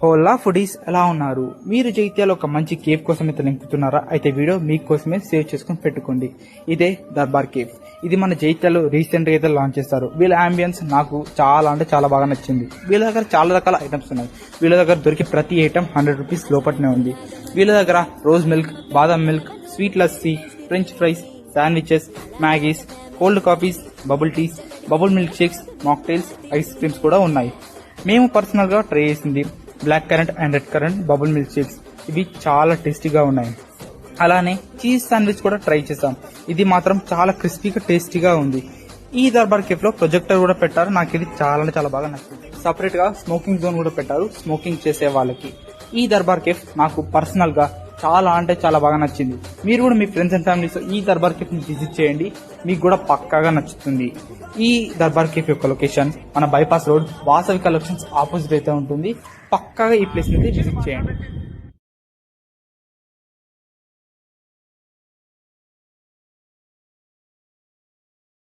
హోలా foodies ఎలా ఉన్నారు? మీరు జైత్యాలో ఒక మంచి కేఫ్ కోసం అయితే నింపుతున్నారా? అయితే వీడియో మీకోసమే సేవ్ చేసుకుని పెట్టుకోండి. ఇదే దర్బార్ కేఫ్. ఇది మన జైత్యాలో రీసెంట్ గా అయితే లాంచ్ చేస్తారు. వీళ్ళ అంబియన్స్ నాకు చాలా అంటే చాలా బాగా నచ్చింది. వీళ్ళ దగ్గర చాలా రకాల ఐటమ్స్ ఉన్నాయి. వీళ్ళ దగ్గర దొరికే ప్రతి ఐటమ్ 100 రూపీస్ లోపట్నే ఉంది. వీళ్ళ దగ్గర rose milk, badam milk, sweet lassi, french fries, sandwiches, Maggis, cold coffees, bubble teas, bubble milk shakes, mocktails, ice creams కూడా ఉన్నాయి. మేము పర్సనల్ గా ట్రై చేసింది black currant and red currant bubble milk shakes. ఇవి చాలా టేస్టీగా ఉన్నాయి. అలానే చీజ్ శాండ్విచ్ కూడా ట్రై చేసాం. ఇది మాత్రం చాలా క్రిస్పీగా టేస్టీగా ఉంది. ఈ దర్బార్ కేఫ్ లో ప్రొజెక్టర్ కూడా పెట్టారు. నాకు ఇది చాలా అంటే చాలా బాగా నచ్చింది. సపరేట్ గా స్మోకింగ్ జోన్ కూడా పెట్టారు స్మోకింగ్ చేసే వాళ్ళకి. ఈ దర్బార్ కేఫ్ నాకు పర్సనల్ గా చాలా అంటే చాలా బాగా నచ్చింది. మీరు కూడా మీ ఫ్రెండ్స్ అండ్ ఫ్యామిలీస్ ఈ దర్బార్ కేఫ్ ని విజిట్ చేయండి. మీకు కూడా పక్కాగా నచ్చుతుంది. ఈ దర్బార్ కేఫ్ యొక్క లొకేషన్ మన bypass road Vasavi collections opposite అయితే ఉంటుంది. పక్కాగా ఈ ప్లేస్ ని విజిట్ చేయండి.